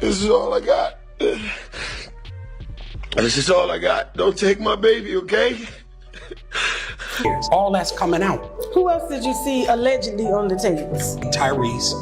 This is all I got. This is all I got. Don't take my baby, okay? All that's coming out. Who else did you see allegedly on the tapes? Tyrese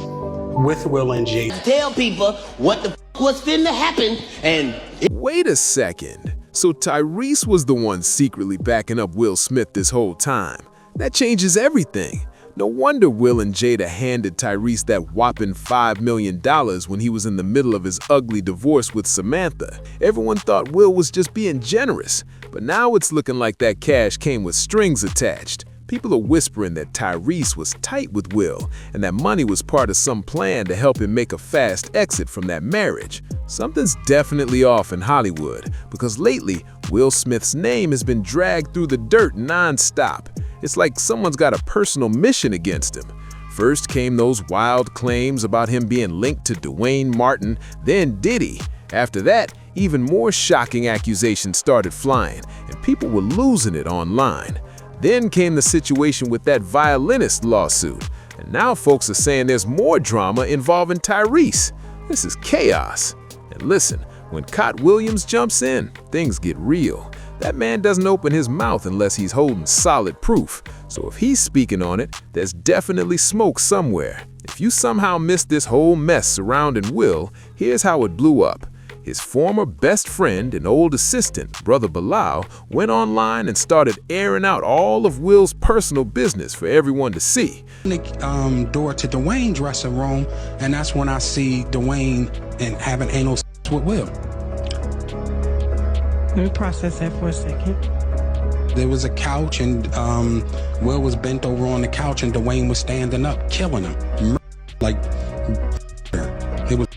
with Will and Jada. Tell people what the was finna happen and... Wait a second. So Tyrese was the one secretly backing up Will Smith this whole time. That changes everything. No wonder Will and Jada handed Tyrese that whopping $5 million when he was in the middle of his ugly divorce with Samantha. Everyone thought Will was just being generous, but now it's looking like that cash came with strings attached. People are whispering that Tyrese was tight with Will and that money was part of some plan to help him make a fast exit from that marriage. Something's definitely off in Hollywood because lately Will Smith's name has been dragged through the dirt non-stop. It's like someone's got a personal mission against him. First came those wild claims about him being linked to Dwayne Martin, then Diddy. After that, even more shocking accusations started flying, and people were losing it online. Then came the situation with that violinist lawsuit, and now folks are saying there's more drama involving Tyrese. This is chaos. And listen, when Katt Williams jumps in, things get real. That man doesn't open his mouth unless he's holding solid proof. So if he's speaking on it, there's definitely smoke somewhere. If you somehow missed this whole mess surrounding Will, here's how it blew up. His former best friend and old assistant, Brother Bilal, went online and started airing out all of Will's personal business for everyone to see. The door to Dwayne's dressing room, and that's when I see Dwayne and having anal sex with Will. Let me process that for a second. There was a couch, and Will was bent over on the couch, and Dwayne was standing up, killing him. Like, it was.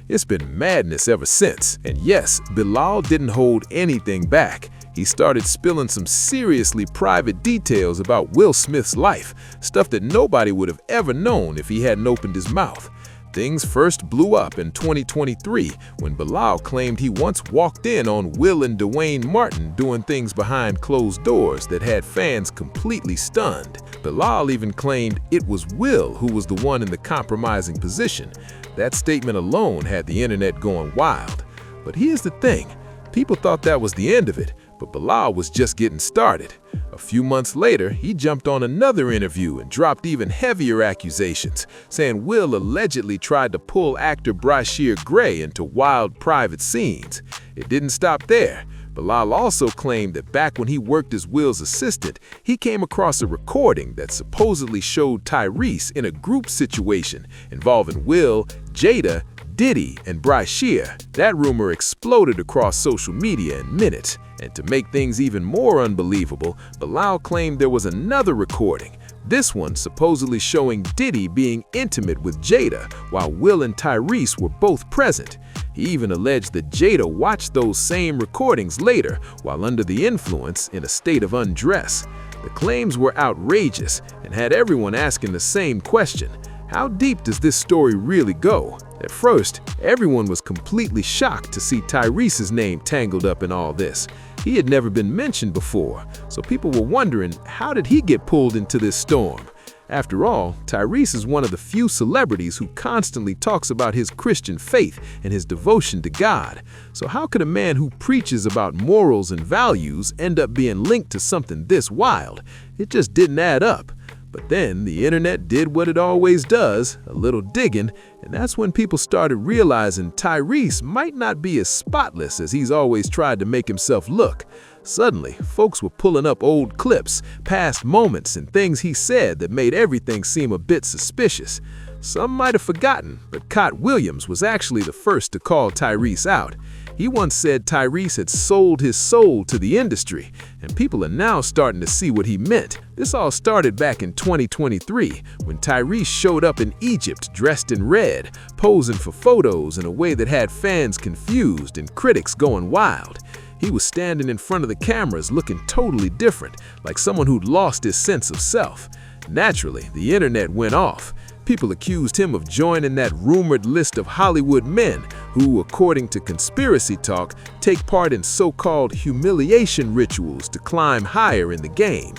It's been madness ever since. And yes, Bilal didn't hold anything back. He started spilling some seriously private details about Will Smith's life, stuff that nobody would have ever known if he hadn't opened his mouth. Things first blew up in 2023 when Bilal claimed he once walked in on Will and Dwayne Martin doing things behind closed doors that had fans completely stunned. Bilal even claimed it was Will who was the one in the compromising position. That statement alone had the internet going wild. But here's the thing, people thought that was the end of it, but Bilal was just getting started. A few months later, he jumped on another interview and dropped even heavier accusations, saying Will allegedly tried to pull actor Brashear Gray into wild private scenes. It didn't stop there. Bilal also claimed that back when he worked as Will's assistant, he came across a recording that supposedly showed Tyrese in a group situation involving Will, Jada, Diddy, and Brashear. That rumor exploded across social media in minutes. And to make things even more unbelievable, Bilal claimed there was another recording, this one supposedly showing Diddy being intimate with Jada while Will and Tyrese were both present. He even alleged that Jada watched those same recordings later while under the influence in a state of undress. The claims were outrageous and had everyone asking the same question: how deep does this story really go? At first, everyone was completely shocked to see Tyrese's name tangled up in all this. He had never been mentioned before, so people were wondering, how did he get pulled into this storm? After all, Tyrese is one of the few celebrities who constantly talks about his Christian faith and his devotion to God. So how could a man who preaches about morals and values end up being linked to something this wild? It just didn't add up. But then the internet did what it always does, a little digging, and that's when people started realizing Tyrese might not be as spotless as he's always tried to make himself look. Suddenly, folks were pulling up old clips, past moments, and things he said that made everything seem a bit suspicious. Some might have forgotten, but Katt Williams was actually the first to call Tyrese out. He once said Tyrese had sold his soul to the industry, and people are now starting to see what he meant. This all started back in 2023, when Tyrese showed up in Egypt dressed in red, posing for photos in a way that had fans confused and critics going wild. He was standing in front of the cameras looking totally different, like someone who'd lost his sense of self. Naturally, the internet went off. People accused him of joining that rumored list of Hollywood men who, according to conspiracy talk, take part in so-called humiliation rituals to climb higher in the game.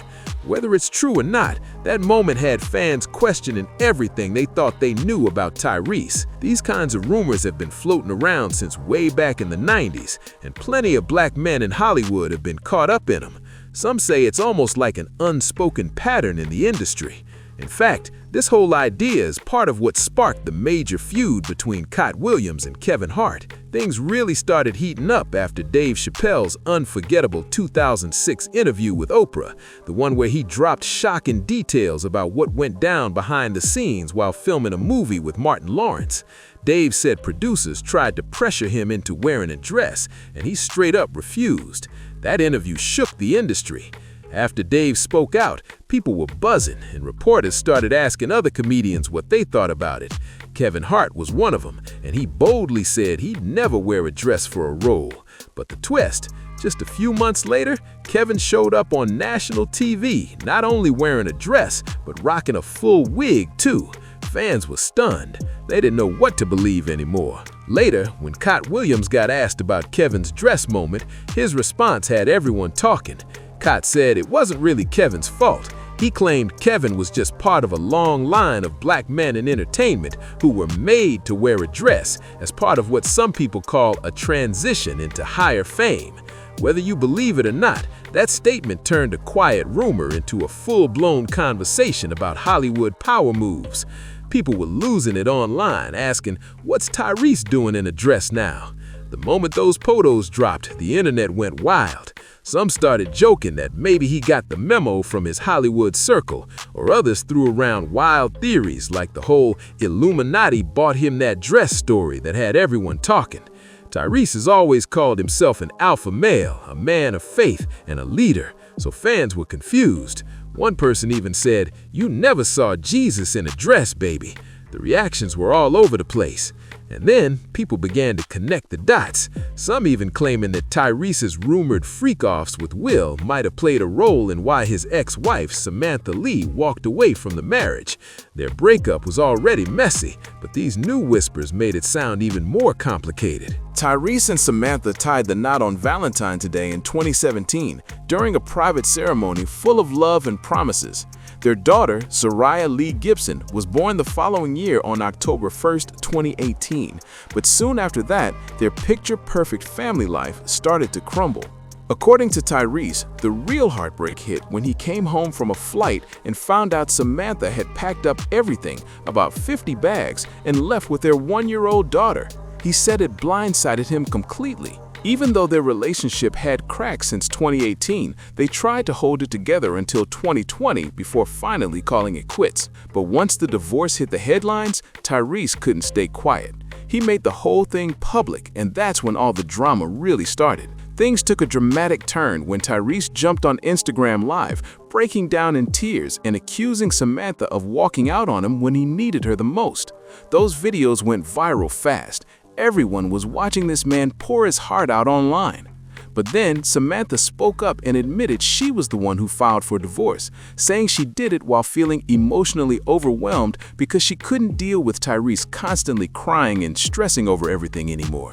Whether it's true or not, that moment had fans questioning everything they thought they knew about Tyrese. These kinds of rumors have been floating around since way back in the 90s, and plenty of black men in Hollywood have been caught up in them. Some say it's almost like an unspoken pattern in the industry. In fact, this whole idea is part of what sparked the major feud between Katt Williams and Kevin Hart. Things really started heating up after Dave Chappelle's unforgettable 2006 interview with Oprah, the one where he dropped shocking details about what went down behind the scenes while filming a movie with Martin Lawrence. Dave said producers tried to pressure him into wearing a dress, and he straight up refused. That interview shook the industry. After Dave spoke out, people were buzzing, and reporters started asking other comedians what they thought about it. Kevin Hart was one of them, and he boldly said he'd never wear a dress for a role. But the twist, just a few months later, Kevin showed up on national TV, not only wearing a dress, but rocking a full wig too. Fans were stunned. They didn't know what to believe anymore. Later, when Katt Williams got asked about Kevin's dress moment, his response had everyone talking. Katt said it wasn't really Kevin's fault. He claimed Kevin was just part of a long line of black men in entertainment who were made to wear a dress as part of what some people call a transition into higher fame. Whether you believe it or not, that statement turned a quiet rumor into a full-blown conversation about Hollywood power moves. People were losing it online, asking, "What's Tyrese doing in a dress now?" The moment those photos dropped, the internet went wild. Some started joking that maybe he got the memo from his Hollywood circle, or others threw around wild theories like the whole Illuminati bought him that dress story that had everyone talking. Tyrese has always called himself an alpha male, a man of faith, and a leader, so fans were confused. One person even said, "You never saw Jesus in a dress, baby." The reactions were all over the place. And then people began to connect the dots, some even claiming that Tyrese's rumored freak-offs with Will might have played a role in why his ex-wife, Samantha Lee, walked away from the marriage. Their breakup was already messy, but these new whispers made it sound even more complicated. Tyrese and Samantha tied the knot on Valentine's Day in 2017 during a private ceremony full of love and promises. Their daughter, Tyrese Lee Gibson, was born the following year on October 1st, 2018, but soon after that, their picture-perfect family life started to crumble. According to Tyrese, the real heartbreak hit when he came home from a flight and found out Samantha had packed up everything, about 50 bags, and left with their one-year-old daughter. He said it blindsided him completely. Even though their relationship had cracked since 2018, they tried to hold it together until 2020 before finally calling it quits. But once the divorce hit the headlines, Tyrese couldn't stay quiet. He made the whole thing public, and that's when all the drama really started. Things took a dramatic turn when Tyrese jumped on Instagram Live, breaking down in tears and accusing Samantha of walking out on him when he needed her the most. Those videos went viral fast. Everyone was watching this man pour his heart out online. But then Samantha spoke up and admitted she was the one who filed for divorce, saying she did it while feeling emotionally overwhelmed because she couldn't deal with Tyrese constantly crying and stressing over everything anymore.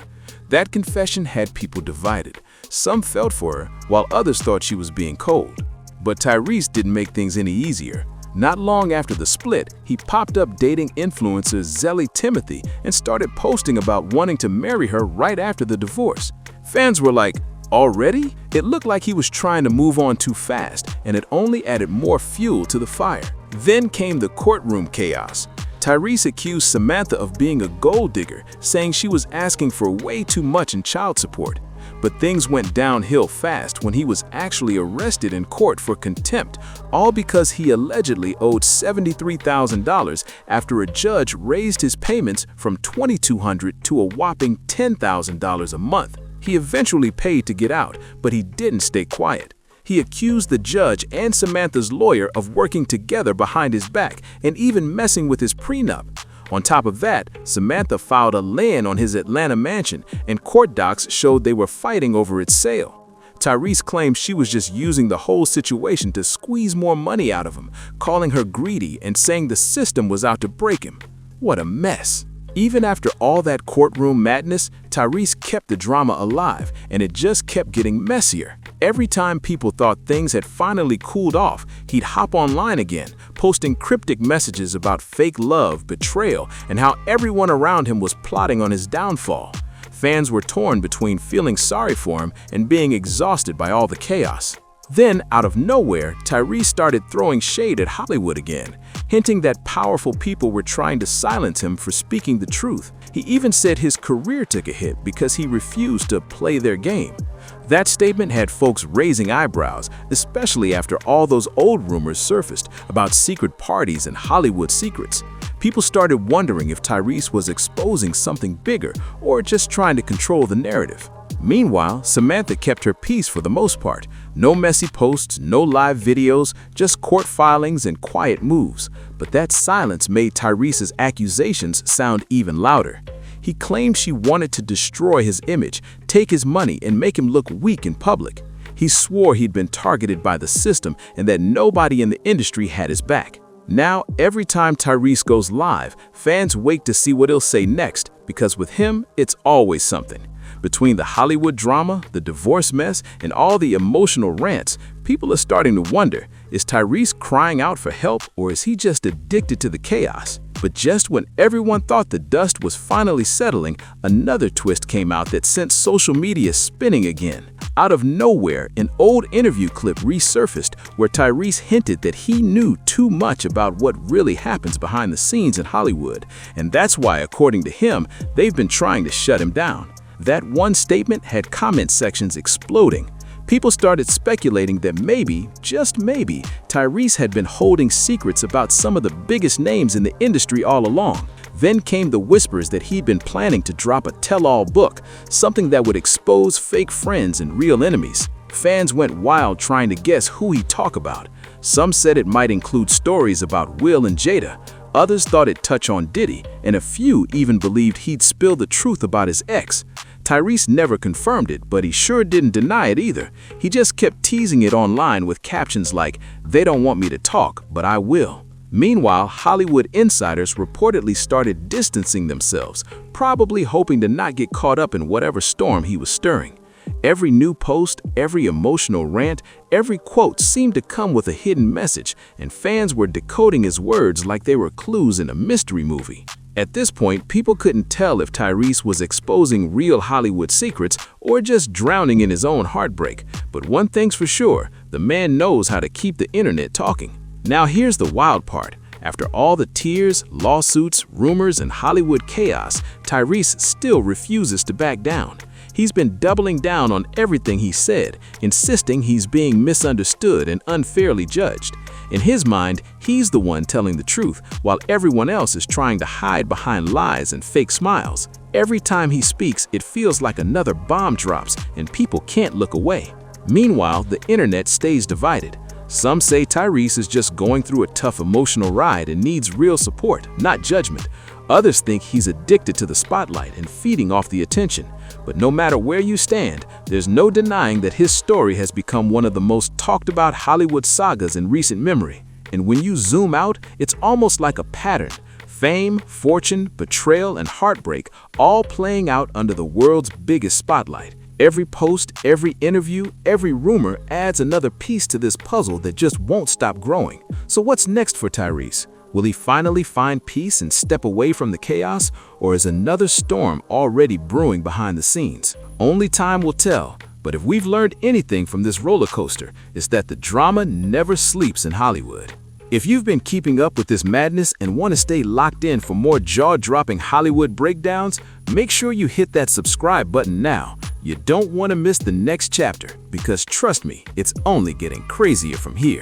That confession had people divided. Some felt for her, while others thought she was being cold. But Tyrese didn't make things any easier. Not long after the split, he popped up dating influencer Zelly Timothy and started posting about wanting to marry her right after the divorce. Fans were like, already? It looked like he was trying to move on too fast, and it only added more fuel to the fire. Then came the courtroom chaos. Tyrese accused Samantha of being a gold digger, saying she was asking for way too much in child support. But things went downhill fast when he was actually arrested in court for contempt, all because he allegedly owed $73,000 after a judge raised his payments from $2,200 to a whopping $10,000 a month. He eventually paid to get out, but he didn't stay quiet. He accused the judge and Samantha's lawyer of working together behind his back and even messing with his prenup. On top of that, Samantha filed a lien on his Atlanta mansion, and court docs showed they were fighting over its sale. Tyrese claimed she was just using the whole situation to squeeze more money out of him, calling her greedy and saying the system was out to break him. What a mess. Even after all that courtroom madness, Tyrese kept the drama alive, and it just kept getting messier. every time people thought things had finally cooled off, he'd hop online again, posting cryptic messages about fake love, betrayal, and how everyone around him was plotting on his downfall. Fans were torn between feeling sorry for him and being exhausted by all the chaos. Then, out of nowhere, Tyrese started throwing shade at Hollywood again, hinting that powerful people were trying to silence him for speaking the truth. He even said his career took a hit because he refused to play their game. That statement had folks raising eyebrows, especially after all those old rumors surfaced about secret parties and Hollywood secrets. People started wondering if Tyrese was exposing something bigger or just trying to control the narrative. Meanwhile, Samantha kept her peace for the most part. No messy posts, no live videos, just court filings and quiet moves. But that silence made Tyrese's accusations sound even louder. He claimed she wanted to destroy his image, take his money, and make him look weak in public. He swore he'd been targeted by the system and that nobody in the industry had his back. Now, every time Tyrese goes live, fans wait to see what he'll say next, because with him, it's always something. Between the Hollywood drama, the divorce mess, and all the emotional rants, people are starting to wonder, is Tyrese crying out for help or is he just addicted to the chaos? But just when everyone thought the dust was finally settling, another twist came out that sent social media spinning again. Out of nowhere, an old interview clip resurfaced where Tyrese hinted that he knew too much about what really happens behind the scenes in Hollywood, and that's why, according to him, they've been trying to shut him down. That one statement had comment sections exploding. People started speculating that maybe, just maybe, Tyrese had been holding secrets about some of the biggest names in the industry all along. Then came the whispers that he'd been planning to drop a tell-all book, something that would expose fake friends and real enemies. Fans went wild trying to guess who he'd talk about. Some said it might include stories about Will and Jada. Others thought it'd touch on Diddy, and a few even believed he'd spill the truth about his ex. Tyrese never confirmed it, but he sure didn't deny it either. He just kept teasing it online with captions like, "They don't want me to talk, but I will." Meanwhile, Hollywood insiders reportedly started distancing themselves, probably hoping to not get caught up in whatever storm he was stirring. Every new post, every emotional rant, every quote seemed to come with a hidden message, and fans were decoding his words like they were clues in a mystery movie. At this point, people couldn't tell if Tyrese was exposing real Hollywood secrets or just drowning in his own heartbreak. But one thing's for sure, the man knows how to keep the internet talking. Now here's the wild part. After all the tears, lawsuits, rumors, and Hollywood chaos, Tyrese still refuses to back down. He's been doubling down on everything he said, insisting he's being misunderstood and unfairly judged. In his mind, he's the one telling the truth, while everyone else is trying to hide behind lies and fake smiles. Every time he speaks, it feels like another bomb drops, and people can't look away. Meanwhile, the internet stays divided. Some say Tyrese is just going through a tough emotional ride and needs real support, not judgment. Others think he's addicted to the spotlight and feeding off the attention. But no matter where you stand, there's no denying that his story has become one of the most talked about Hollywood sagas in recent memory. And when you zoom out, it's almost like a pattern. Fame, fortune, betrayal, and heartbreak all playing out under the world's biggest spotlight. Every post, every interview, every rumor adds another piece to this puzzle that just won't stop growing. So what's next for Tyrese? Will he finally find peace and step away from the chaos, or is another storm already brewing behind the scenes? Only time will tell, but if we've learned anything from this roller coaster, it's that the drama never sleeps in Hollywood. If you've been keeping up with this madness and want to stay locked in for more jaw-dropping Hollywood breakdowns, make sure you hit that subscribe button now. You don't want to miss the next chapter, because trust me, it's only getting crazier from here.